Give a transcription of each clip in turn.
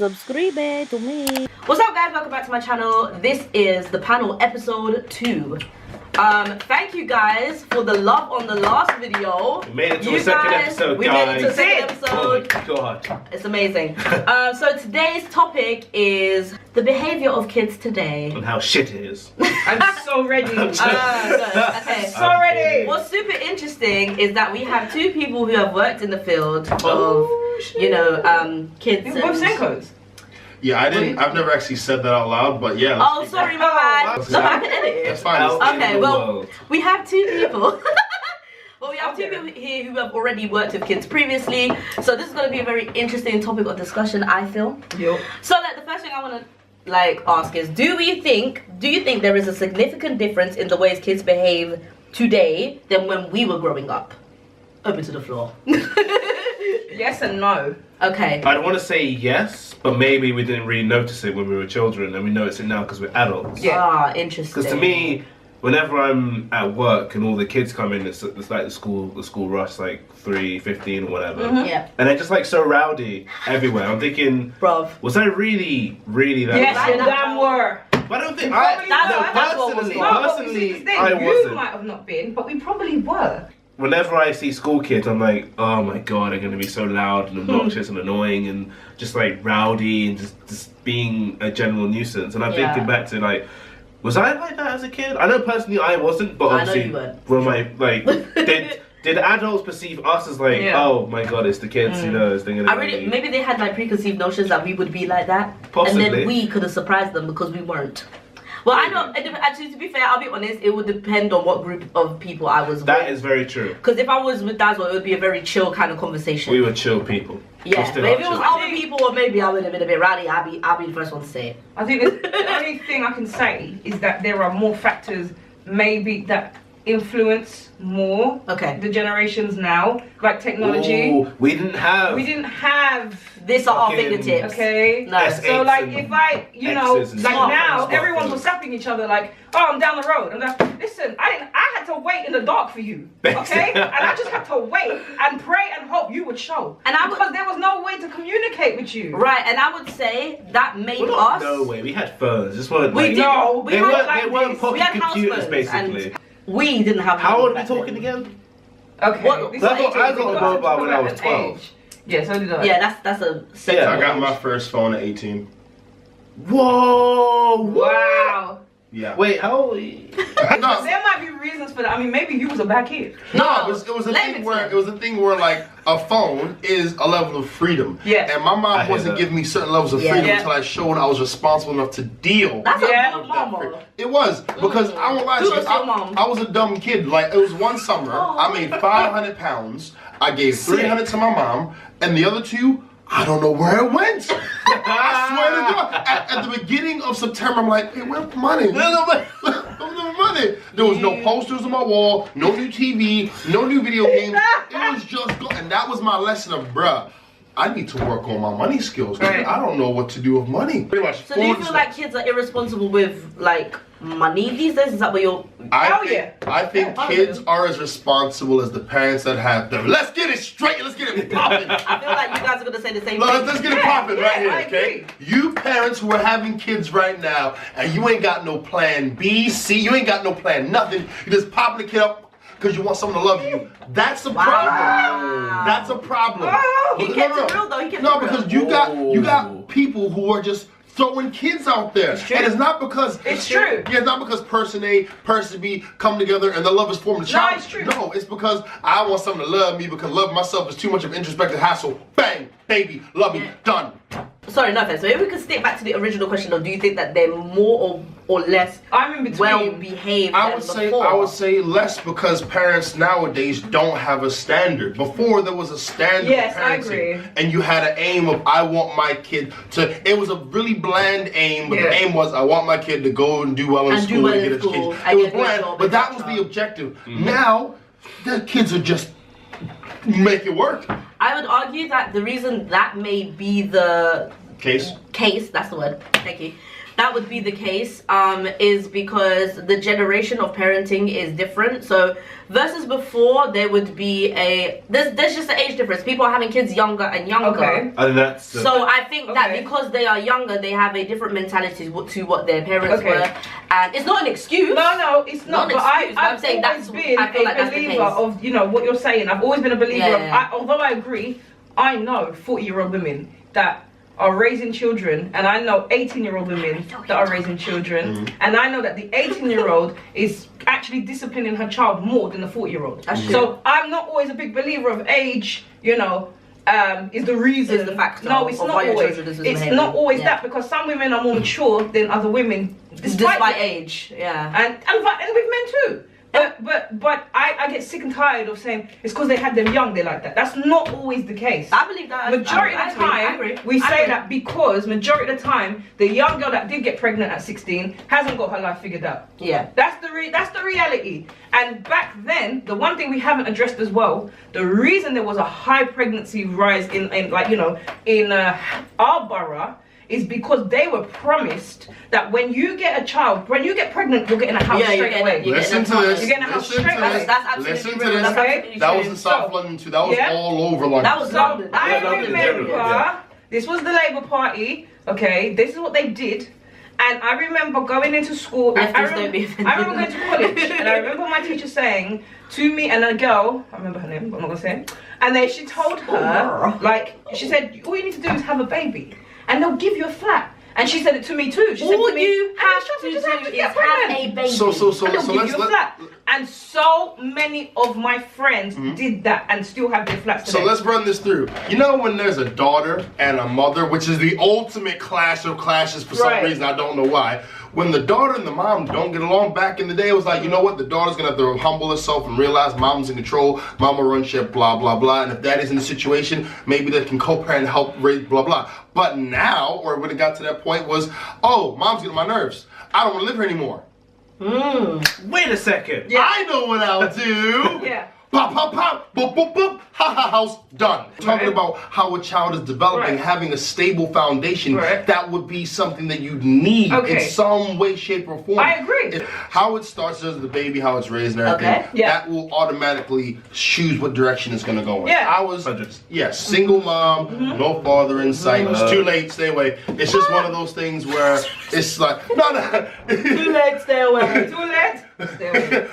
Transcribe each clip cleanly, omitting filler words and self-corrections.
Subscribe to me. What's up, guys? Welcome back to my channel. This is the panel episode 2. Thank you guys for the love on the last video. We made it to the second episode, we guys. made it to the second episode. Oh my god. It's amazing. So today's topic is the behavior of kids today. And how shit it is. I'm so ready. Good. Okay. So ready. What's super interesting is that we have two people who have worked in the field of, kids. You're both Senkos. Yeah, I've never actually said that out loud, but yeah. Oh, sorry, my bad. That's No, fine. I can edit it. That's fine. Okay, well, we have two people. Well, we have two people here who have already worked with kids previously, so this is going to be a very interesting topic of discussion, I feel. Yep. So, the first thing I want to ask is, do you think there is a significant difference in the ways kids behave today than when we were growing up? Open to the floor. Yes and no. Okay. I'd want to say yes, but maybe we didn't really notice it when we were children, and we notice it now because we're adults. Yeah. Ah, interesting. Because to me, whenever I'm at work and all the kids come in, it's like the school rush, like 3:15 or whatever. Mm-hmm. Yeah. And they're just like so rowdy everywhere. I'm thinking, Bruv. was I really that? Yes, bad? you damn were. But I don't think Probably that's what personally, was No, but you see, this thing, I you wasn't. might have not been, but we probably were. Whenever I see school kids, I'm like, oh my god, they're gonna be so loud and obnoxious and annoying and just like rowdy and just being a general nuisance. And I'm thinking back to like, was I like that as a kid? I know personally I wasn't, but obviously, I know you weren't. when my like, did adults perceive us as like, oh my god, it's the kids, you know, it's thinking. Maybe they had like preconceived notions that we would be like that, Possibly. and then we could have surprised them because we weren't. Well, I know. Actually, to be fair, I'll be honest. It would depend on what group of people I was with. That is very true. Because if I was with Dazzle, it would be a very chill kind of conversation. We were chill people. Yeah, but if it was other people, or maybe I would have been a bit rowdy. I'll be the first one to say it. I think the only thing I can say is that there are more factors maybe that influence more the generations now, like technology. Ooh, we didn't have this at our fingertips. Okay. No. So like if I, like now everyone was stuff. sapping each other like, oh, I'm down the road. I'm like, listen, I had to wait in the dark for you, okay? And I just had to wait and pray and hope you would show. Because there was no way to communicate with you. Right, and I would say that made us. No way. We had phones. This weren't. We like, did. No, we they had weren't we had pocket house computers, phones, basically. and we didn't have. How old are we back then. talking again? Okay. What- this I is got a 18, mobile when I was an 12. age. Yeah, so did I. Yeah, that's a. Yeah. I got my first phone at 18. Whoa! Wow. Yeah. Wait, how old are you? No, There might be reasons for that. I mean, maybe you was a bad kid. no, it was a thing where like a phone is a level of freedom. Yeah. And my I mom hear wasn't that. giving me certain levels of freedom Yeah. until I showed I was responsible enough to deal. That's a Yeah. good mama. It was because I won't lie to Who you, was your mom? I was a dumb kid. Like it was one summer, I made 500 pounds. I gave 300 to my mom, and the other 2, I don't know where it went. I swear to God. At the beginning of September, I'm like, hey, where's the money? Where's the money? There was no posters on my wall, no new TV, no new video games. It was just go, and that was my lesson of, bruh, I need to work on my money skills. Right. I don't know what to do with money. Pretty much. So do you feel like kids are irresponsible with like money these days? Is that what you're? I think Yeah. kids are as responsible as the parents that have them. Let's get it straight. Let's get it popping. I feel like you guys are gonna say the same No, thing. let's get it popping right here, I okay? agree. You parents who are having kids right now and you ain't got no plan B, C, you ain't got no plan, nothing. You just popping the kid up because you want someone to love you. That's a problem. That's a problem. He kept it real though. He kept No, it real. because you got people who are just throwing kids out there. And it's not because It's true. Yeah, it's not because person A, person B come together and the love is formed. No, it's true. No, it's because I want someone to love me because love myself is too much of an introspective hassle. Bang, baby, love me, done. Sorry, no offense. So if we could stick back to the original question, though, do you think that they're more or less I'm in between. well behaved? I would say less because parents nowadays don't have a standard. Before there was a standard. Yes, of I parenting, agree. And you had an aim of I want my kid to. It was a really bland aim, but the aim was I want my kid to go and do well in And do school well and in get school, education. and It was get a good bland, job, but that was etc. the objective. Now the kids are just make it work. I would argue that the reason that may be the Case. that's the word. Thank you. that would be the case is because the generation of parenting is different. So versus before, there would be there's just an age difference. People are having kids younger and younger. Okay. And that's So I think that Okay. because they are younger, they have a different mentality to what their parents Okay. were, and it's not an excuse. No, it's not. Not But an excuse, but I'm I've saying always that's- been I feel like a that's the believer case. of, you know, what you're saying. I've always been a believer Yeah. of, although I agree, I know 40-year-old women that are raising children, and I know 18-year-old women that are raising children, and I know that the 18-year-old is actually disciplining her child more than the 40-year-old. That's true. So I'm not always a big believer of age, you know, is the reason. Is the factor No, it's of not why your always. children is It's behaving. not always Yeah. that, because some women are more mature than other women, Despite age, yeah. and with men too. But I get sick and tired of saying it's because they had them young, they're like that. That's not always the case. I believe that. Majority I of the agree, I time, agree. we I say agree. that because majority of the time, the young girl that did get pregnant at 16 hasn't got her life figured out. Yeah. That's the reality. And back then, the one thing we haven't addressed as well, the reason there was a high pregnancy rise in like, you know, in our borough, is because they were promised that when you get a child, when you get pregnant, you're getting a house Yeah, you're straight getting- away. you're Listen to this. You're getting a house Listen straight to away. this. That's absolutely Listen to real. this. That's Okay? absolutely That true. was in South So- London too. That was Yeah. all over London. That was So London. That I was London in remember, general. yeah. this was the Labour Party. Okay, this is what they did, and I remember going into school. And Lefties don't be offended. I remember going to college, and I remember my teacher saying to me and a girl. I remember her name, but I'm not gonna say it. And then she told her, like, she said, all you need to do is have a baby, and they'll give you a flat. And she said it to me too. She said All to me, you "And have just to just do have to is get have pregnant." a baby. So And they'll so give let's you a flat. And so many of my friends Mm-hmm. did that and still have their flats today. So let's run this through. You know when there's a daughter and a mother, which is the ultimate clash of clashes for some Right. reason, I don't know why. When the daughter and the mom don't get along back in the day, it was like, you know what, the daughter's gonna have to humble herself and realize mom's in control, mama runs shit, blah, blah, blah. And if that isn't the situation, maybe they can co-parent and help raise, blah, blah. But now, or when it got to that point was, oh, mom's getting on my nerves. I don't wanna live here anymore. Wait a second. Yeah. I know what I'll do. Yeah. Pop, pop, pop, boop, boop, boop, ha, ha, house, done. Talking Right. about how a child is developing, Right. having a stable foundation, Right. that would be something that you need Okay. in some way, shape, or form. I agree. How it starts as the baby, how it's raised and everything, Okay. Yeah. that will automatically choose what direction it's going to go in. Yeah. I was, Hundreds. single mom, no father in sight. It's too late, stay away. It's just one of those things where it's like, no. Too late, stay away. Too late. Stay away.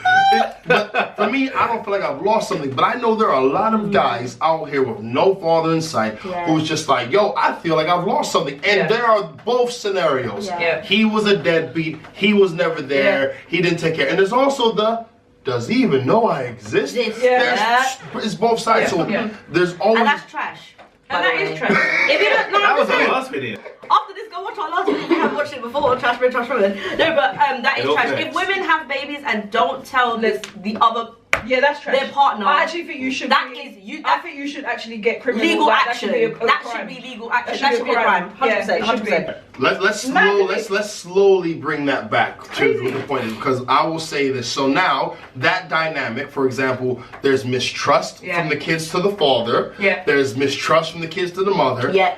But for me, I don't feel like I've lost something. But I know there are a lot of guys out here with no father in sight Yeah. who's just like, yo, I feel like I've lost something. And Yeah. there are both scenarios. Yeah. Yeah. He was a deadbeat. He was never there. He didn't take care. And there's also the, does he even know I exist? This, Yeah. It's both sides. Yeah. So Yeah. there's always. And that's trash. by And the that way. is trash. If you don't, no, That I'm was just our saying. last video. After this, go watch our last video if you haven't watched it before. Trash men, trash women. No, but that is It all trash. connects. If women have babies and don't tell the other Yeah, that's trash. their partner, I actually think you should. that be, is you. I think you should actually get criminal. legal that action. That should be a That crime. should be legal action. That should be a crime. 100%. Yeah, it should be. 100%. Let's slowly bring that back to the point, because I will say this. So now that dynamic, for example, there's mistrust Yeah. from the kids to the father. Yeah. There's mistrust from the kids to the mother. Yeah.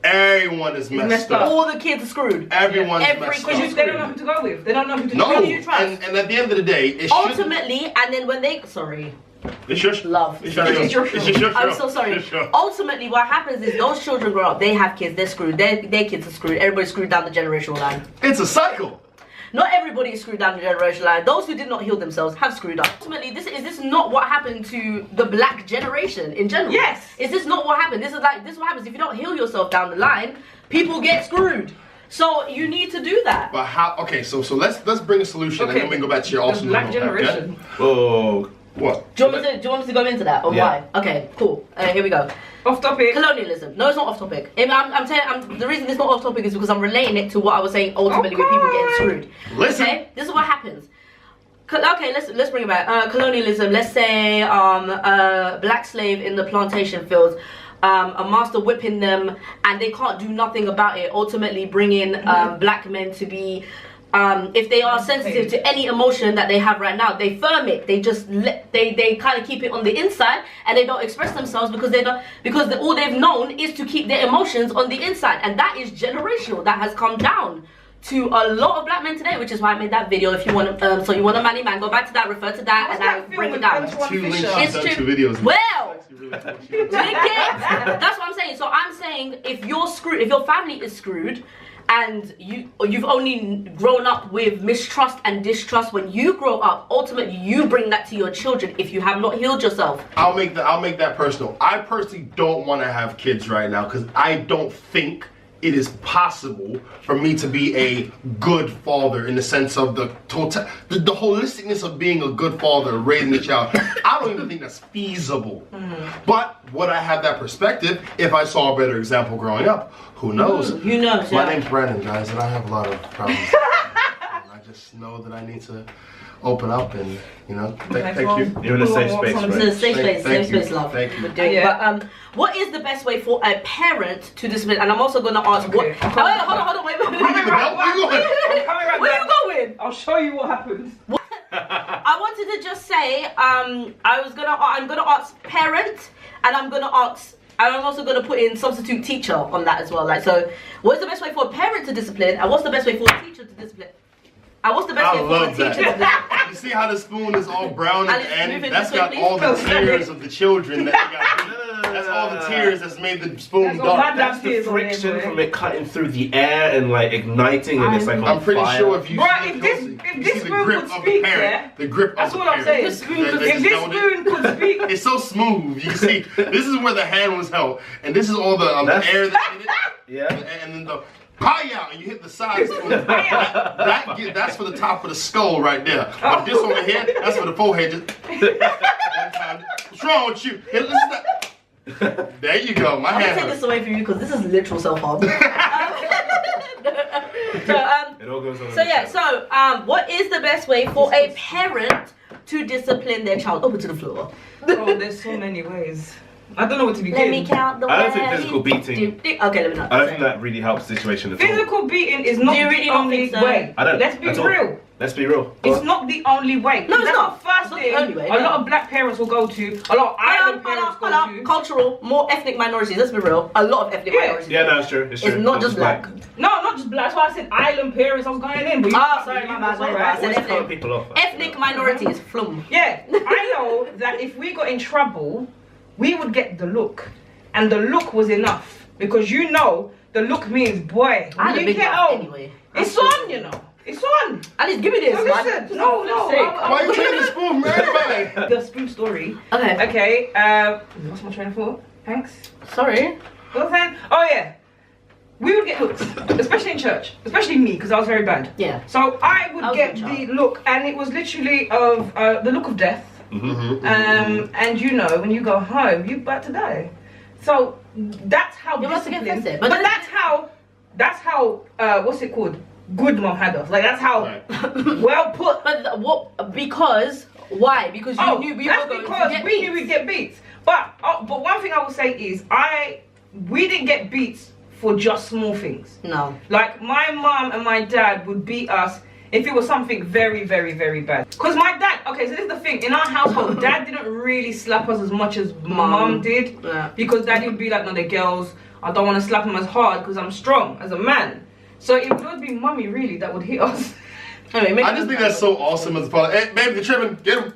Everyone is messed, messed up. up. All the kids are screwed. Everyone's Every messed kid up. is They don't know who to go with. They don't know who to No, Who do you trust? and at the end of the day, it shouldn't- Ultimately, and then when they It's your love. It's your It's your show. show. It's your show. I'm so sorry. It's your show. Ultimately, what happens is those children grow up. They have kids. They're screwed. Their kids are screwed. Everybody's screwed down the generational line. It's a cycle. Not everybody is screwed down the generational line. Those who did not heal themselves have screwed up. Ultimately, this not what happened to the black generation in general? Yes. Is this not what happened? This is what happens if you don't heal yourself down the line. People get screwed. So you need to do that. But how? Okay, so let's bring a solution, and then we can go back to your The awesome black little note, okay? generation. Oh, What? Do you want me to go into that or Yeah. why? Okay, cool. Here we go. Off topic. Colonialism. No, it's not off topic. The reason it's not off topic is because I'm relating it to what I was saying ultimately with people getting screwed. Listen. Okay, this is what happens. Okay, let's bring it back. Colonialism. Let's say a black slave in the plantation fields, a master whipping them, and they can't do nothing about it. Ultimately, bringing black men to be. If they are sensitive to any emotion that they have right now, they firm it. They just they kind of keep it on the inside, and they don't express themselves because all they've known is to keep their emotions on the inside, and that is generational. That has come down to a lot of black men today, which is why I made that video. If you want to, so you want a manly man, go back to that, refer to that, What's and I that film break it with down. Antoine Two links, Fisher? she's done It's 2 true. videos. Well, Wicked. that's what I'm saying. So I'm saying if you're screwed, if your family is screwed, and you've only grown up with mistrust and distrust, when you grow up, ultimately you bring that to your children if you have not healed yourself. I'll make that personal. I personally don't want to have kids right now because I don't think it is possible for me to be a good father in the sense of the holisticness of being a good father, raising a child. I don't even think that's feasible. But would I have that perspective if I saw a better example growing up? Who knows? Who knows? My Yeah. name's Brandon, guys, and I have a lot of problems. I just know that I need to open up and, you know, thank you. You're in a safe space, It's right? a safe space, Thank safe you. space, love. Thank you. We're doing. Yeah. But what is the best way for a parent to discipline? And I'm also going to ask what. Okay. Oh, wait, hold on, wait. You need the belt? Where you going? I'm coming right Where back. you going? I'll show you what happened. I wanted to just say, I'm gonna ask parent, and I'm also gonna put in substitute teacher on that as well. Like, so, what's the best way for a parent to discipline, and what's the best way for a teacher to discipline? And what's the best I way for a love teacher to discipline? that. You see how the spoon is all brown at Alice, the move end? it That's this way, got please. all the Oh, sorry. tears of the children that they got. That's all the tears that's made the spoon That's all dark. my That's the tears on there, friction boy. from it cutting through the air and like igniting, and it's like on I'm pretty fire. sure if you Bruh, see if it this- closely, if you this see the spoon grip could of speak, the parent, yeah? the grip That's of the what I'm parent. saying. They If just this don't- spoon could speak, It's so smooth. You can see this is where the hand was held, and this is all the air that's in it. Yeah. And then the hi-ya, and you hit the sides. That's for the top of the skull right there. But this over here, that's for the forehead. Just one time. What's wrong with you? Hey, listen to that. There you go. My I'm gonna hand take this hurts. away from you because this is literal self-harm. It all goes on. So yeah, so what is the best way for a parent to discipline their child? Over to the floor. oh, there's so many ways. I don't know what to begin. Let me count the ways. I don't think physical beating- Okay, let me know. I don't think that really helps the situation at all. Physical beating is not Do you really the not only think so? way. I don't. Let's be at all. real. Let's be real. It's not the only way. No, it's That's not. the first It's not the thing only way, a no. lot of black parents will go to. A lot of island parents go to. Cultural, more ethnic minorities. Let's be real. A lot of ethnic Yeah. minorities. Yeah, no, it's true. It's true. It's not just black. No, not just black. That's why I said island parents. I was going in. But you Ah, sorry, my bad, sorry, my bad. I said Always ethnic. cut people off. Ethnic minorities, flum. Yeah, I know that if we got in trouble, we would get the look, and the look was enough because you know the look means boy. I had When a you big get mouth home, anyway. it's on, you know. It's on. At least give me this, So man. listen, no, no. Why you taking the spoon, man? The spoon story. Okay. Okay. What's my train of thought? Thanks. Sorry. What was I saying? Oh yeah. We would get hooked, especially in church, especially me, because I was very bad. Yeah. So I would I was get a the child. look, and it was literally of the look of death. And you know, when you go home, you're about to die. So that's how You must get disciplined. festive. But But then- that's how what's it called? Good mom had us. Like that's how well put. But what? Because why? Because you knew we that's were going because to get we beat. knew we'd get beats. But one thing I will say is we didn't get beats for just small things. No. Like my mom and my dad would beat us if it was something very, very, very bad. Because my dad, okay, so this is the thing, in our household, dad didn't really slap us as much as mom did. Yeah. Because daddy would be like, no, the girls, I don't want to slap them as hard because I'm strong as a man. So it would always be mummy really that would hit us. Anyway, I just think that's so awesome as a father. Hey, baby, you're tripping. Get him.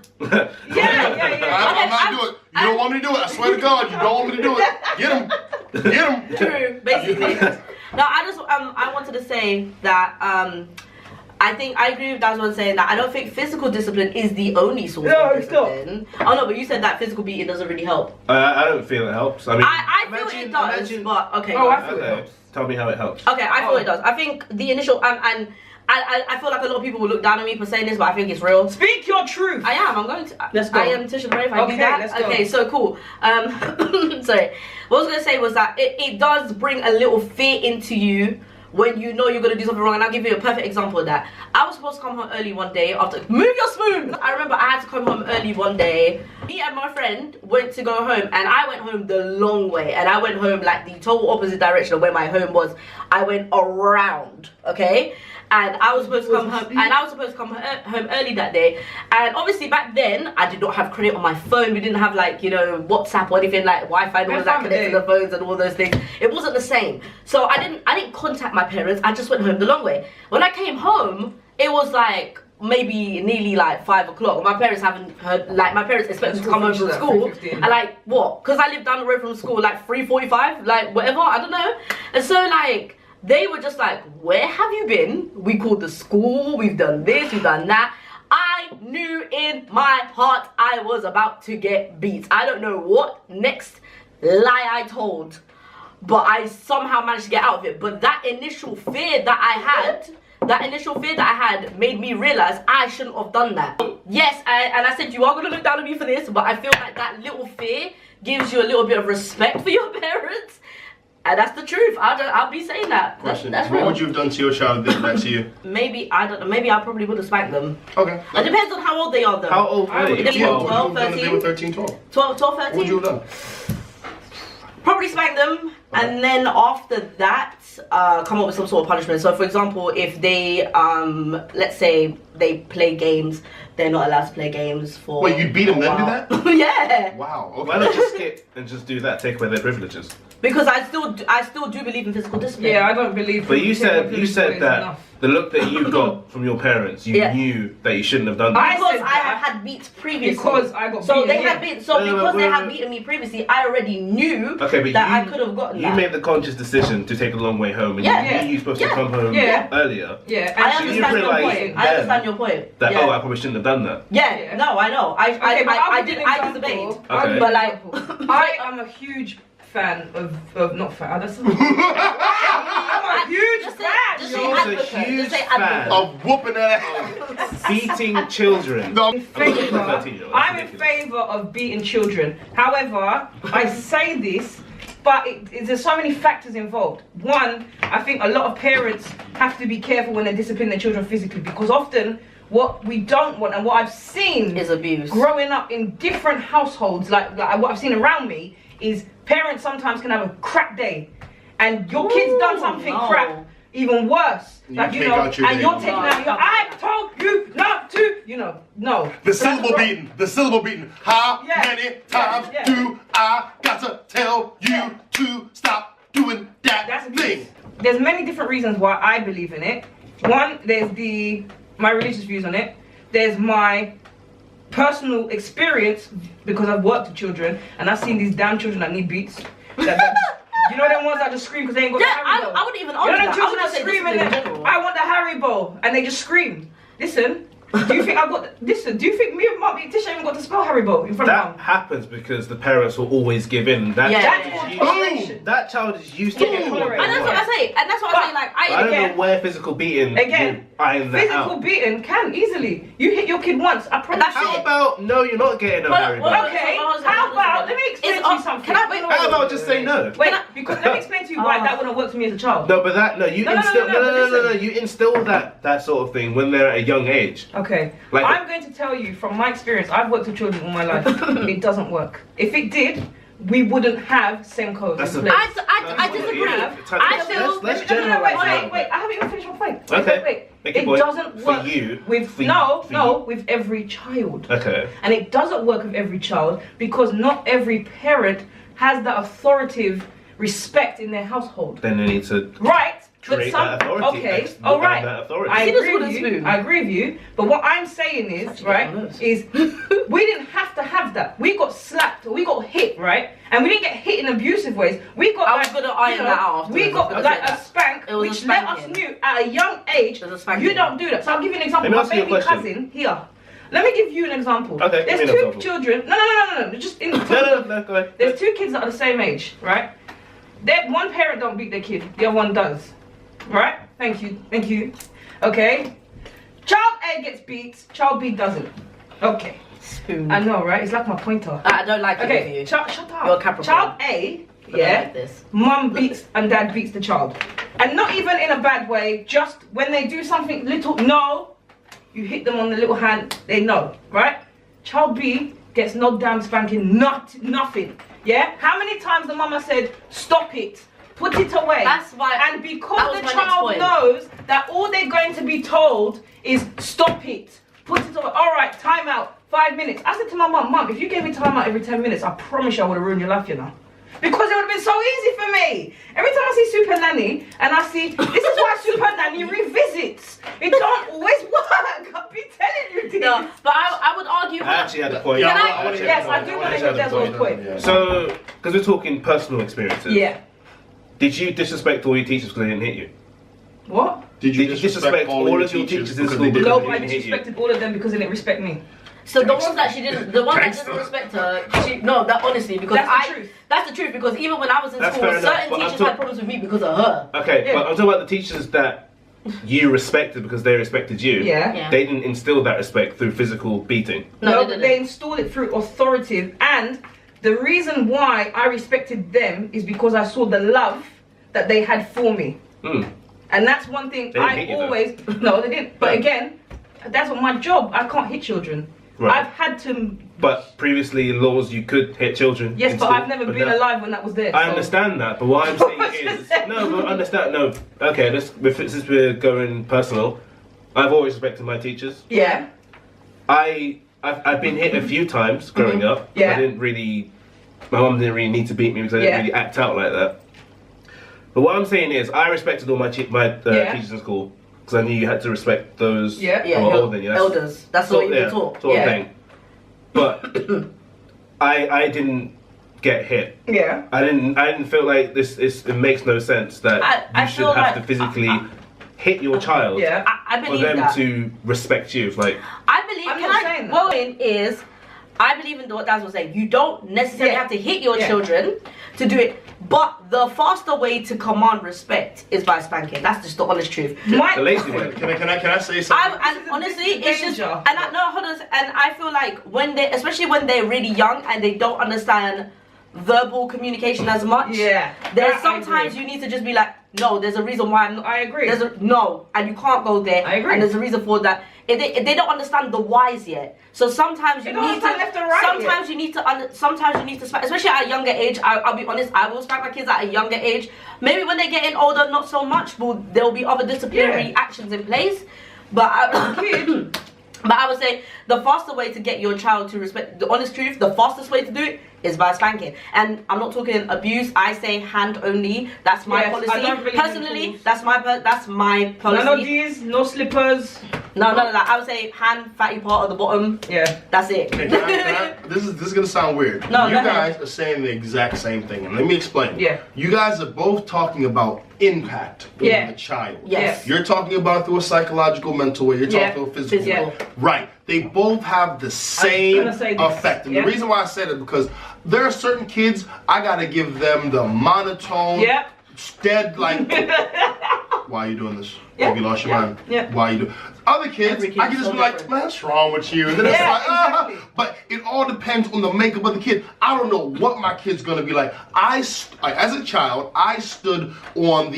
Yeah. I'm not doing it. You don't want me to do it. I swear to God, you don't want me to do it. Get him. Get him. True, basically. No, I wanted to say that I think I agree with Daswan saying that I don't think physical discipline is the only source No, of it's not. discipline. Oh no, but you said that physical beating doesn't really help. I don't feel it helps. I mean, I feel it does, but okay. Oh, go. I feel it okay. helps. Tell me how it helps. Okay, I feel it does. I think the initial and I feel like a lot of people will look down on me for saying this, but I think it's real. Speak your truth. I am. I'm going to. Let's go. I am Tisha Brave. I do Okay, that. let's go. Okay, so cool. Sorry. What I was gonna say was that it does bring a little fear into you when you know you're gonna do something wrong. And I'll give you a perfect example of that. I was supposed to come home early one day after move your spoon. I remember I had to come home early one day. Me and my friend went to go home, and I went home the long way, and I went home like the total opposite direction of where my home was. I went around, okay? and I was supposed to come home early that day. And obviously back then I did not have credit on my phone. We didn't have like, you know, WhatsApp or anything like Wi-Fi and all of that connected to the phones and all those things. It wasn't the same. So I didn't contact my parents. I just went home the long way. When I came home, it was like maybe nearly like 5 o'clock. My parents haven't heard, like my parents expect me to come home from school and like what? Because I live down the road from school, like 3:45, like whatever, I don't know. And so like they were just like, where have you been? We called the school, we've done this, we've done that. I knew in my heart I was about to get beat. I don't know what next lie I told, but I somehow managed to get out of it. But that initial fear that I had made me realize I shouldn't have done that. Yes, and I said you are going to look down on me for this, but I feel like that little fear gives you a little bit of respect for your parents. And that's the truth. I'll be saying that. Question. That's what real. would you have done to your child if they did that to you? Maybe, I don't know, maybe I probably would have spanked them. Okay. It depends on how old they are though. How old were you? 12, 13. They were 13, 12. 12, 13. What would you have done? Probably spank them, and then after that, come up with some sort of punishment. So, for example, if they, let's say they play games, they're not allowed to play games for. Wait, you beat them then do that? Yeah. Wow. Okay. Why not just skip and just do that? Take away their privileges. Because I still do believe in physical discipline. Yeah, I don't believe. But you said that enough. the look that you got from your parents, you knew that you shouldn't have done that. Because said I that had beats previously. Because I got so beaten, they had yeah. beaten. So No, because wait, they had wait. beaten me previously, I already knew Okay, but that I could have gotten you that. made the conscious decision to take a long way home, and Yeah. you knew you were supposed to come home Yeah. earlier. Yeah, I and you understand your realised point. then I understand your point. That yeah. I probably shouldn't have done that. Yeah, Yeah. no, I know. I give you did. an I example. disobeyed. I'll give you But an like, example. I am a huge fan of not fan. That's I'm a huge just fan. say She's a advocate. huge Just say fan. advocate. Of whooping their ass. Beating children. No. In favour, 13-year-old. I'm in favour of beating children. However, I say this, but there's so many factors involved. One, I think a lot of parents have to be careful when they discipline their children physically, because often what we don't want and what I've seen Is abuse. growing up in different households, like what I've seen around me, is parents sometimes can have a crap day, and your kid's done something no. crap, even worse. You Like, take out your and day. you're taking out your, I told you not to, no. The syllable beating. The syllable beating. How Yeah. many times Yeah. do I gotta tell you to stop doing that That's thing? abuse. There's many different reasons why I believe in it. One, there's my religious views on it. There's my personal experience, because I've worked with children and I've seen these damn children that need beats. You know them ones that just scream because they ain't got Yeah, the Haribo. I wouldn't even You argue know them that. I children would that say scream discipline in and general. I want the Haribo, and they just scream. Listen, do you think I've got? Listen, do you think me and Mum Tisha even got to spell Haribo in front of That Mum? happens because the parents will always give in. That Yeah. child That's is called used- toleration. that child is used to Yeah, getting tolerate. And that's what I say. And that's what I say. Like I don't Again. know where physical beating Again, will iron that Physical out. beating can easily. You hit your kid once, I promise. That's you. How about no, you're not getting a Harry well, Potter. Okay, Hold on, how hold on, about, let me explain It's to you up- something. can I- wait, How about just say no? Wait, because let me explain to you why that wouldn't work for me as a child. No, but that you No, no, no, instill no, but listen. you instill that sort of thing when they're at a young age. Okay, Like- I'm going to tell you from my experience, I've worked with children all my life, it doesn't work. If it did, we wouldn't have Senko That's in a- place. I disagree. Yeah. I feel. Let's No, generalize that. wait, I haven't even finished my point. Okay. Wait. Make your It point. doesn't For work you. with, For you. with every child. Okay. And it doesn't work with every child because not every parent has that authoritative respect in their household. Then they need to Right. But create some, that authority. okay, all right. That authority. I See this agree wooden with you. spoon? I agree with you. But what I'm saying is, Actually, right, get on those. is we didn't have to have that. We got slapped or we got hit, right? And we didn't get hit in abusive ways. We got. I was gonna iron that out We afterwards. got I was gonna like say a that. spank, It was a which let us spanking. knew at a young age It was a spanking. you don't do that. So I'll give you an example. Let me My ask you a baby question. cousin here. Let me give you an example. Okay, give There's me an two example. children. No. Just in. No, go ahead. There's two kids that are the same age, right? One parent don't beat their kid, the other one does. Right? Thank you. Okay. Child A gets beat, child B doesn't. Okay. Spoon. I know, right? It's like my pointer. I don't like it Okay, for you. shut up. You're a Capricorn. Child A, I don't yeah, like this. mum beats and dad beats the child. And not even in a bad way, just when they do something little, no, you hit them on the little hand, they know, right? Child B gets no damn spanking, nothing, yeah? How many times the mama said, stop it, put it away. That's why. And because that was the my next child point. knows that all they're going to be told is stop it, put it away. All right, time out, 5 minutes. I said to my mum, if you gave me time out every 10 minutes, I promise you I would have ruined your life, you know. Because it would have been so easy for me. Every time I see Super Nanny and I see, this is why Super Nanny revisits. It don't always work. I'll be telling you this. No, but I would argue. I actually had a point. Can I wanna hear Yes, the I point. do wanna want to hear hear the Devil's point. Yeah. So, because we're talking personal experiences. Yeah. Did you disrespect all your teachers because they didn't hit you? What? Did you disrespect all of your teachers in because school they didn't because No, they I didn't hit you? disrespected all of them because they didn't respect me. So the ones that she didn't, the one that Gangster. didn't respect her, that honestly, because That's the truth. that's the truth. Because even when I was in That's school, fair enough, certain but I'm teachers talk- had problems with me because of her. Okay, Yeah. but I'm talking about the teachers that you respected because they respected you. Yeah. Yeah. They didn't instill that respect through physical beating. No, No, they but didn't. they installed it through authoritative. And the reason why I respected them is because I saw the love that they had for me. Mm. And that's one thing They didn't I hit you, though. always. No, they didn't. But No. again, that's what my job. I can't hit children. Right. I've had to. But previously in laws you could hit children. Yes, in but school, I've never been now- alive when that was there. I so- understand that, but what I'm saying is no, but understand no. Okay, since we're going personal, I've always respected my teachers. Yeah. I've been hit a few times growing up. Yeah. I didn't really. My mum didn't really need to beat me because I Yeah. didn't really act out like that. But what I'm saying is, I respected all my Yeah. teachers in school because I knew you had to respect those Yeah. Yeah, who are your older than you. That's- elders. That's what you were taught. sort of Yeah. thing. But I didn't get hit. Yeah. I didn't feel like it makes no sense that I you should feel have like- to physically hit your child Yeah. I for believe them that. to respect you. Like I believe. I'm Can not I? saying that. Well, in is. I believe in what Daz was saying. You don't necessarily Yeah. have to hit your Yeah. children to do it, but the faster way to command respect is by spanking. That's just the honest truth. the lazy way. Can I say something? And This is honestly, a it's just, danger. and I no, hold on, and I feel like when they, especially when they're really young and they don't understand verbal communication as much. Yeah. There's That I sometimes agree. you need to just be like, no, there's a reason why I'm not. I agree. There's a no, and you can't go there. I agree. And there's a reason for that. If they don't understand the whys yet, so sometimes you They don't need to. understand left and right Sometimes you need to. Sometimes you need to spank, especially at a younger age. I'll be honest. I will spank my kids at a younger age. Maybe when they're getting older, not so much. But there will be other disciplinary Yeah. actions in place. But Kid. But I would say the faster way to get your child to respect, the honest truth, the fastest way to do it is by spanking. And I'm not talking abuse. I say hand only. That's my Yes, policy. I don't believe in Personally, tools. that's my policy. None of these, no slippers. No, none of that. I would say hand, fatty part at the bottom. Yeah. That's it. Can I- this is gonna sound weird. No, you go guys ahead. are saying the exact same thing, and let me explain. Yeah. You guys are both talking about impact on Yeah. the child. Yes. You're talking about it through a psychological, mental way. You're Yeah. talking about physical. Physical. way. Right. They both have the same gonna say this. effect, and Yeah. the reason why I said it because there are certain kids I gotta give them the monotone, Yeah. dead like. Why are you doing this? Yeah. Have you lost your Yeah. mind? Yeah. Why you do? Other kids, Every kid I can is just so be like, different. man, what's wrong with you? And then it's Yeah, like, exactly. But it all depends on the makeup of the kid. I don't know what my kid's gonna be like. Like as a child, I stood on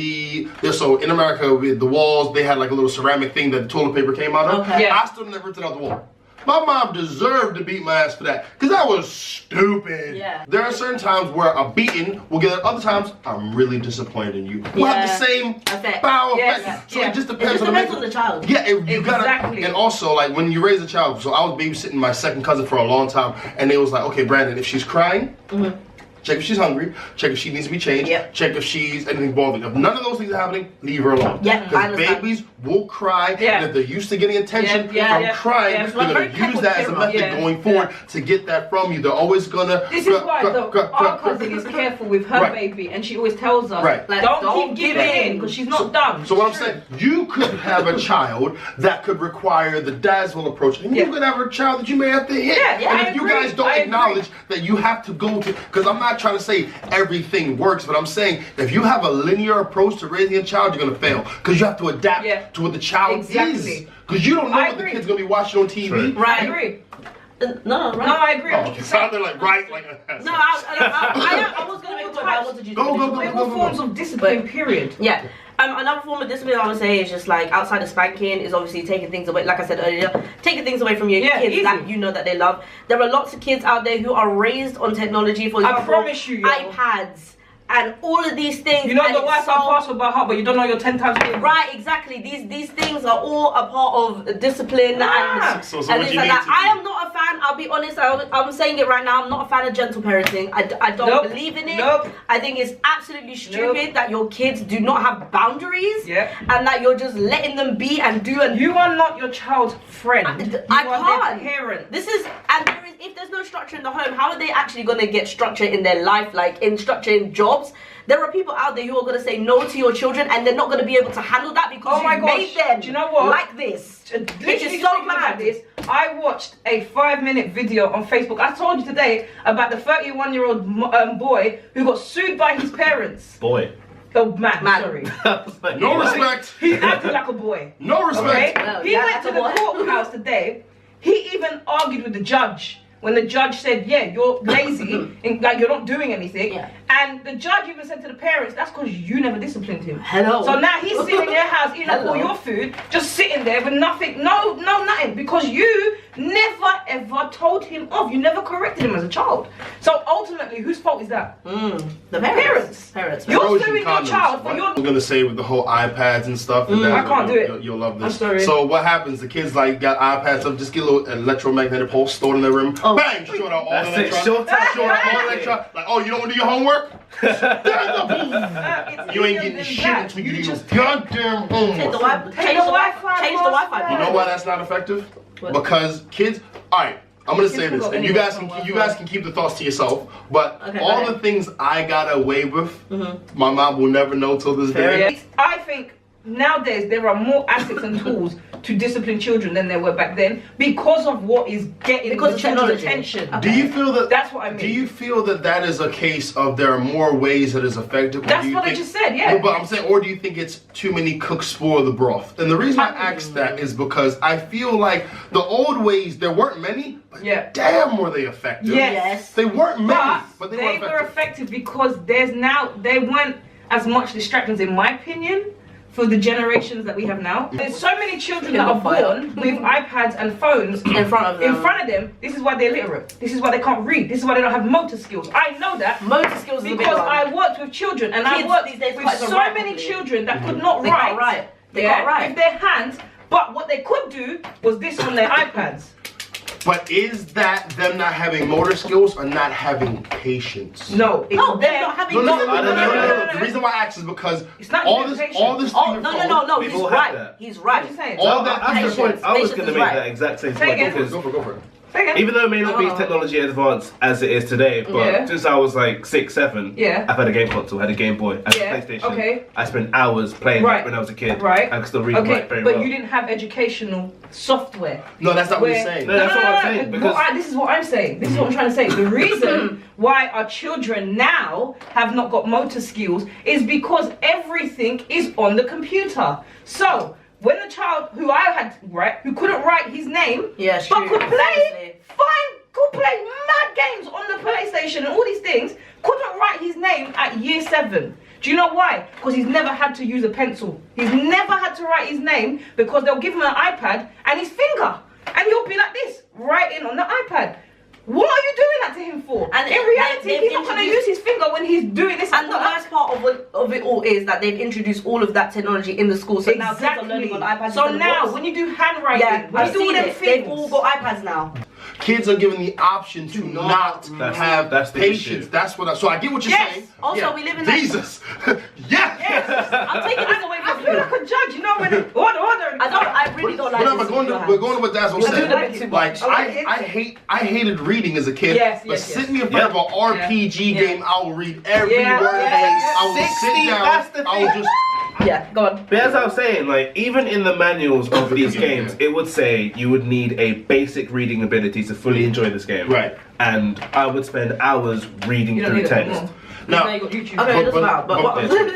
so in America with the walls, they had like a little ceramic thing that the toilet paper came out of. Okay. Yeah. I stood and ripped it out the wall. My mom deserved to beat my ass for that, because that was stupid. Yeah. There are certain times where a beating will get it, other times I'm really disappointed in you. We'll have the Yeah. same Effect. power Yes. effect. So Yeah. it just It depends just on the depends makeup. on the child. Yeah, you Exactly. gotta, and also like when you raise a child. So I was babysitting my second cousin for a long time, and they was like, okay, Brandon, if she's crying, check if she's hungry, check if she needs to be changed, Yep. check if she's anything bothering. If none of those things are happening, leave her alone. Yeah, I because understand. babies will cry, Yeah. and if they're used to getting attention Yeah, from yeah. crying, Yeah. they're gonna Very use careful that as a camera. method Yeah. going forward to get that from you. They're always gonna. This is why our cousin is careful with her Right. baby, and she always tells us, Right. Like, don't don't keep give giving in. in, because she's not dumb. So what I'm It's true. saying, you could have a child that could require the dazzle approach, and Yeah. you could have a child that you may have to hit. Yeah, and I if you agree. guys don't I agree. acknowledge that you have to go to, because I'm not trying to say everything works, but I'm saying if you have a linear approach to raising a child, you're gonna fail, because you have to adapt Yeah. to what the child Exactly. is. Because you don't know I what the agree. kid's gonna be watching on TV. True. I Right. agree. No, right. No, I agree. Oh, okay. Sounded like right, like No, I was going to make a point, but I wanted you to Go, finish. go, go. We're all forms of discipline, period. Yeah. Another form of discipline I would say is just like outside of spanking is obviously taking things away. Like I said earlier, taking things away from your Yeah, kids easy. that you know that they love. There are lots of kids out there who are raised on technology. For I example, promise you, yo. iPads, and all of these things. You know and the it's Wi-Fi password by heart, but you don't know your 10 times table. Right, exactly. These things are all a part of discipline and So and what things you like need that. to I do- am not a fan. I'll be honest. I'm saying it right now. I'm not a fan of gentle parenting. I don't Nope. believe in it. Nope. I think it's absolutely stupid that your kids do not have boundaries. Yeah. And that you're just letting them be and do and You are not your child's friend. I You are can't. their parent. This is if there's no structure in the home, how are they actually gonna get structure in their life, like in structure in jobs? There are people out there who are gonna say no to your children, and they're not gonna be able to handle that because Oh my you gosh. made them Do you know what? like this. Literally Which is just so thinking about mad. this, I watched a 5-minute video on Facebook. I told you today about the 31-year-old boy who got sued by his parents. Boy. Oh man, Man. sorry. No respect. He acted like a boy. No Okay? respect. Well, He yeah, went to that's the a boy. courthouse today. He even argued with the judge when the judge said, yeah, you're lazy, and, like you're not doing anything. Yeah. And the judge even said to the parents, that's because you never disciplined him. Hello. So now he's sitting in their house eating up all Hello. your food, just sitting there with nothing, nothing, because you never ever told him off. You never corrected him as a child. So ultimately, whose fault is that? The parents. Parents. You're You're suing your child for your. I'm gonna say with the whole iPads and stuff. And I can't do it. You'll love I'm this. sorry. So what happens? The kids like got iPads up, just get a little electromagnetic pulse stored in their room. Oh. Bang! Short out all That's the it. electrons. Short out. Short out all the electrons. Like, oh, you don't want to do your homework? It's You ain't easier getting than shit that. until you do your just goddamn Take the homework. Wi-Fi. Take the Wi-Fi Change the Wi-Fi. password. You know why that's not effective? What? Because kids. All right, I'm gonna say Kids can this, go and you anywhere guys from can Wi-Fi. keep the thoughts to yourself. But Okay, go all ahead. the things I got away with, my mom will never know till this day. Yeah. I think nowadays there are more assets and tools to discipline children than there were back then because of what is getting Because the of children's technology. attention. Do you feel that? That's what I mean. Do you feel that that is a case of there are more ways that is effective? Or That's do you what I think, just said, yeah. No, but I'm saying, or do you think it's too many cooks spoil the broth? And the reason I asked that is because I feel like the old ways there weren't many, but Yeah. damn were they effective. Yes. They weren't many, But but they they were were effective because they weren't as much distractions, in my opinion, for the generations that we have now. There's so many children that are born with iPads and phones In front of them. This is why they're illiterate. This is why they can't read. This is why they don't have motor skills. I know that. Motor skills is a big Because one. I worked with children and I Kids worked these days with can't even so write many properly. children that could not They write. can't write. They yeah, can't write. with their hands, but what they could do was this on their iPads. But is that them not having motor skills or not having patience? No, it's No, they're them. not having. No, no, no, I no, don't no, know. no, no. The reason why I asked is because It's not all even this, patience. all this. Oh through your no no phone- no no! We've He's all had right. that. He's What right. you saying? All That's the Patience. point. I was Patience going to is make right. that exact same Say point again. because Go for it, go for it. Say again. even though it may not be technology advanced as it is today, but Yeah. since I was like 6, 7, Yeah. I've had a game console, had a Game Boy, had Yeah, a PlayStation. okay. I spent hours playing Right. that when I was a kid. Right. I could still read and Okay, write very but well. you didn't have educational software. No, that's not what you're Where- saying. No, that's what I'm saying, because- This is what I'm saying. This is what I'm trying to say. The reason why our children now have not got motor skills is because everything is on the computer. So when the child who I had who couldn't write his name, Yeah, but true. could play Honestly. could play mad games on the PlayStation and all these things, couldn't write his name at year 7. Do you know why? Because he's never had to use a pencil. He's never had to write his name because they'll give him an iPad and his finger. And he'll be like this, writing on the iPad. What are you doing that to him for? And in reality, they've he's not going to use introduced- his finger when he's doing this. And the worst part of it all is that they've introduced all of that technology in the school. So now kids are learning on iPads. So instead of now, books. when you do handwriting, yeah, when I've you do all seen them it. things, They've all got iPads now. Kids are given the option to not have that's the patience. issue. That's what. So I get what you're Yes. saying. Also, we live in that- Jesus. yes. I'm taking this away I from feel you. like a judge, you know, when order. I really don't like No, this. we're going to what Dazzle You're said. doing a bit too Like much. Okay. I hated reading as a kid. Yes, but yes, sit yes. me in front Yeah. of an RPG Yeah. game, I will read every Yeah, word. yeah, I will 60, sit that's down. the I will thing. just. Yeah, go on. But as I was saying, like even in the manuals of these Yeah. games, it would say you would need a basic reading ability to fully enjoy this game. Right. And I would spend hours reading You don't through need it text. anymore. Now, Now you got YouTube. Okay, that's about. But what? I was going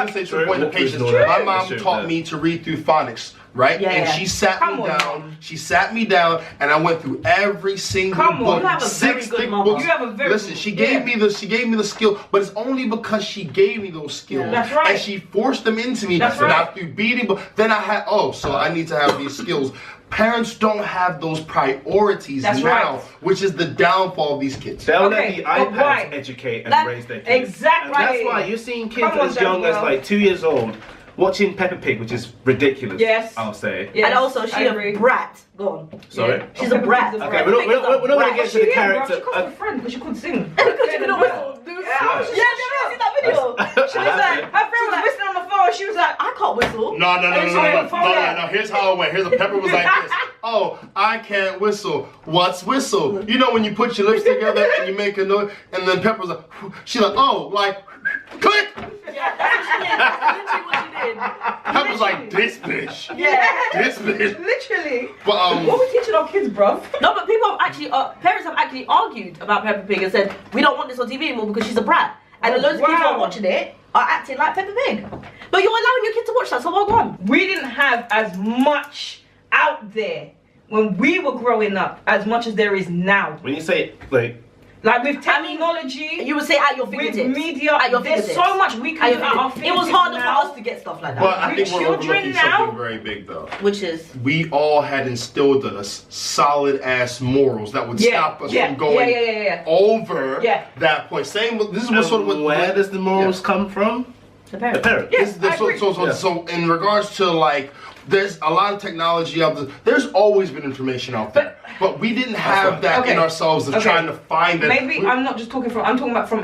to say to the point of patience. True. My mom True. taught me to read through phonics, right? Yeah, and yeah. she sat Come me on, down. Mom. She sat me down, and I went through every single Come on, book. you have a 6 very good thick mama. books. You have a very Listen, good- she yeah. gave me the skill, but it's only because she gave me those skills. Yeah. That's right. And she forced them into me, That's not right. through beating. But then I had so I need to have these skills. parents don't have those priorities That's now, right. which is the downfall of these kids. They'll Okay, let the but why? iPads educate and That- raise their kids. Exactly. And that's why you're seeing kids Come on, as young as Danielle. like 2 years old watching Peppa Pig, which is ridiculous. Yes. I'll say. Yes, And also, I she's agree. a brat. Go on. Sorry. Yeah. She's a brat. Okay, Okay, we're not going to Right. get to She the is, bro. character. She cost her friend because she couldn't sing. Because you couldn't whistle, dude. Yeah, I was just Yeah, did you see that video? She was like, her friend was whistling on the phone. She was like, I can't whistle. No. Here's how it went. Here's a Pepper was like this. Oh, I can't whistle. What's whistle? You know when you put your lips together and you make a noise, and then Pepper's like, she's like, oh, like, click. Yeah, that's what she did. That's literally what she did. Pepper's like, this bitch. Yeah. This bitch. literally. But What are we teaching our kids, bruv? No, but people have actually, parents have actually argued about Peppa Pig and said, we don't want this on TV anymore because she's a brat. And Oh, loads of kids who wow. are watching it are acting like Peppa Pig. But you're allowing your kid to watch that, so well go on. We didn't have as much out there when we were growing up as much as there is now. When you say like, Like with I mean, technology, You would say at your with fingertips. media, At your there's fingertips. so much we can do at our It fingertips was harder now. for us to get stuff like that. But I think we're Children overlooking now? something very big though. Which is We all had instilled in us solid ass morals that would stop us from going Yeah. over Yeah. that point. Same with this is what sort of what where does the morals come from? the The parents. parents. Yeah. This is the, I agree. so in regards to like there's a lot of technology out there. There's always been information out there, but we didn't have right. that Okay. in ourselves of Okay. trying to find it. Maybe I'm not just talking from. I'm talking about from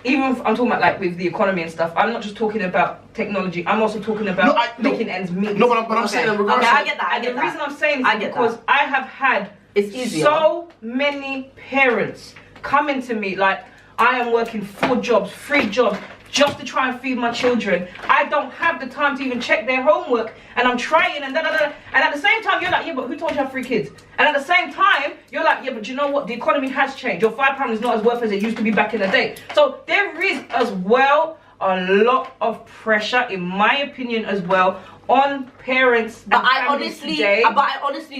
even if I'm talking about like with the economy and stuff. I'm not just talking about technology. I'm also talking about making ends meet. No, but I'm saying in regards Okay, I to get that. I And get the that. reason I'm saying I is get because that. I have had It's easier. so many parents coming to me like I am working 4 jobs, 3 jobs just to try and feed my children. I don't have the time to even check their homework and I'm trying and da-da-da. And at the same time you're like, yeah, but who told you I have 3 kids? And at the same time you're like, yeah, but you know what? The economy has changed. Your £5 is not as worth as it used to be back in the day. So there is as well a lot of pressure, in my opinion, as well, on parents But and I families honestly,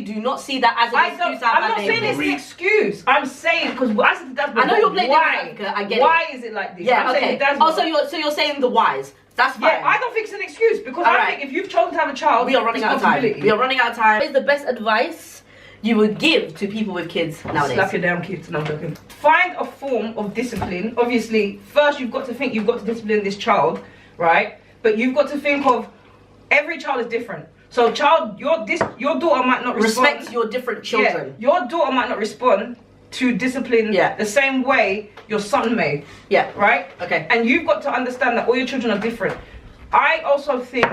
today. do not see that as an excuse. I'm not saying it's an excuse. I'm saying because I said that's I know you're playing why. devil's advocate, I get Why is it like this? Yeah, I'm saying okay. it does Oh, so work. you're saying the whys. That's fine. Yeah, I don't think it's an excuse because All I right. think if you've chosen to have a child, We are running out of time. responsibility. We are running out of time. What is the best advice you would give to people with kids nowadays? Slap your damn kids. No, I'm joking. Find a form of discipline. Obviously, first you've got to think you've got to discipline this child, right? But you've got to think of every child is different. So, your daughter might not respond. Respect your different children. Yeah, your daughter might not respond to discipline the same way your son may. Yeah. Right? Okay. And you've got to understand that all your children are different. I also think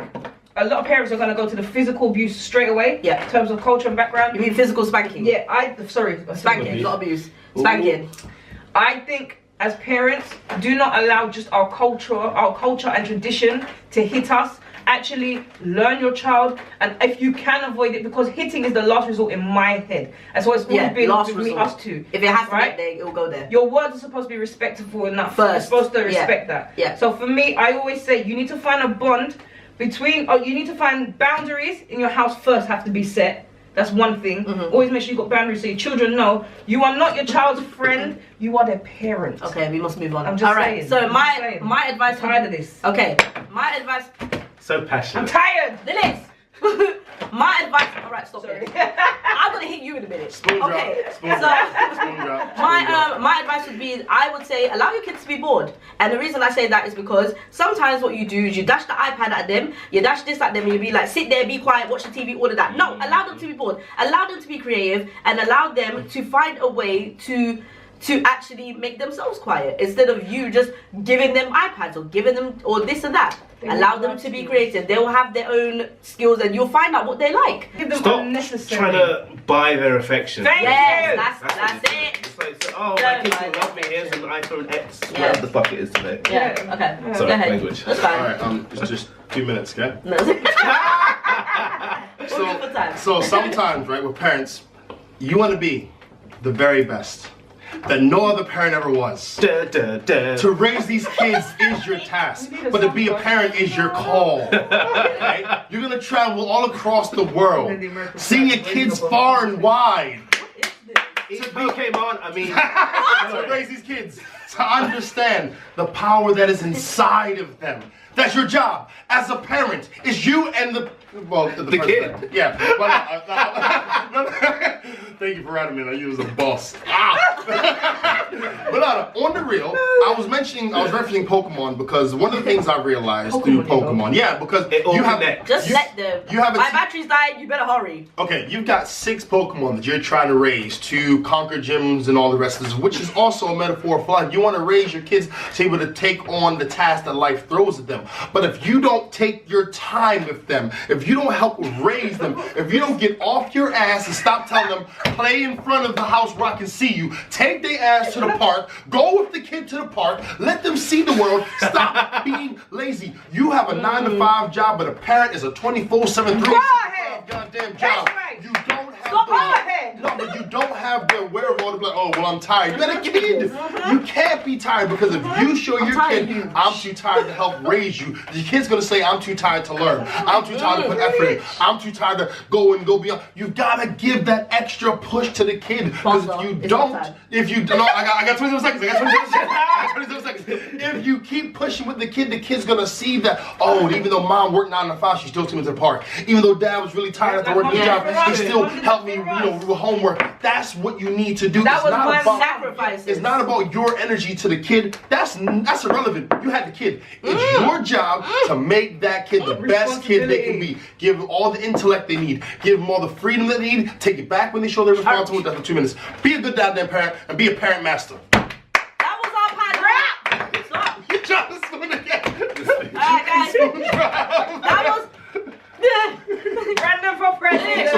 a lot of parents are going to go to the physical abuse straight away. Yeah. In terms of culture and background. You mean physical spanking? Yeah, Spanking, Abuse. not abuse. Spanking. I think as parents, do not allow just our culture and tradition to hit us. Actually learn your child, and if you can avoid it, because hitting is the last resort in my head. That's what it's always been last with me, resort. us two. If it has to right? get there, it will go there. Your words are supposed to be respectful enough. First, You're supposed to yeah. respect that. Yeah. So for me, I always say you need to find a bond between, or you need to find boundaries in your house first have to be set. That's one thing. Always make sure you've got boundaries so your children know you are not your child's friend, you are their parent. Okay, we must move on. I'm just All right. saying. So I'm just saying. my advice. I'm tired of this. Okay. My advice. So I'm passionate. tired. Dennis. My advice. All right, stop Sorry. it. I'm gonna hit you in a minute. Spoon drop. Okay. Spoon So. drop. Spoon drop. My advice would be, I would say, allow your kids to be bored. And the reason I say that is because sometimes what you do is you dash the iPad at them, you dash this at them, and you be like, sit there, be quiet, watch the TV, all of that. No, allow them to be bored. Allow them to be creative, and allow them to find a way to actually make themselves quiet, instead of you just giving them iPads or giving them or this and that. Allow them to be creative. They will have their own skills, and you'll find out what they like. Give them Stop unnecessary. trying to buy their affection. Thank Yes, you. that's it. It's like, so, oh, Yeah, my kids will fine. love me. Here's an iPhone X. Yeah. Whatever the fuck it is today. Yeah. Yeah. Okay. Yeah. Sorry, Go ahead. language. That's All fine. right, it's just 2 minutes, okay? No. We'll do for time. So sometimes, right, with parents, you want to be the very best that no other parent ever was. Da, da, da. To raise these kids is your task, but to be a parent is your call. Right? You're gonna travel all across the world, seeing your kids far and wide. It's Pokemon, I mean. To raise these kids, to understand the power that is inside of them. That's your job as a parent. Is you and the Well, The kid. Yeah. But, thank you for writing me. Like you was a boss. But on the real, I was referencing Pokemon because one of the things I realized through Pokemon, because you have just let them. You have my battery's dying. You better hurry. Okay, you've got 6 Pokemon that you're trying to raise to conquer gyms and all the rest of this, which is also a metaphor for life. You want to raise your kids to be able to take on the task that life throws at them. But if you don't take your time with them, if you don't help raise them, if you don't get off your ass and stop telling them, play in front of the house where I can see you, take their ass to the park, go with the kid to the park, let them see the world, stop being lazy. You have a 9-to-5 job, but a parent is a 24/7, 365 goddamn job. Right. You don't have but you don't have the wherewithal to be like, oh, well, I'm tired. You got a kid. You can't be tired because if you show your kid, I'm too tired to help raise you, the kid's going to say, I'm too tired to learn. I'm too tired to put effort in. I'm too tired to go beyond. You got to give that extra push to the kid because if you don't, I got 27 seconds. I got 27 seconds. If you keep pushing with the kid's going to see that, oh, even though mom worked 9 to 5, she still took me to the park. Even though dad was really tired after working his job, he still helped me, with homework. That's what you need to do. That was my sacrifice. It's not about your energy to the kid. That's irrelevant. You had the kid. It's your job to make that kid the best kid they can be. Give them all the intellect they need. Give them all the freedom they need. Take it back when they show they're responsible. That's for 2 minutes. Be a good goddamn parent and be a parent master. That was our podcast. Stop. You trying to spoon again? Alright, guys. That was. Random for president.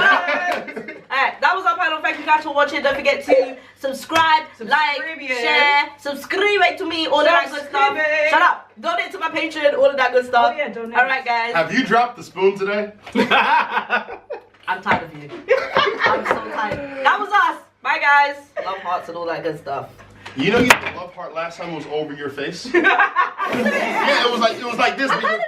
Alright, that was our panel. Thank you guys for watching. Don't forget to subscribe, like, share, subscribe to me, all of that good stuff. Shut up. Donate to my Patreon, all of that good stuff. Oh, yeah, donate. Alright, guys. Have you dropped the spoon today? I'm tired of you. I'm so tired. That was us. Bye, guys. Love hearts and all that good stuff. You know you had the love heart last time it was over your face? Yeah, it was like this. But your face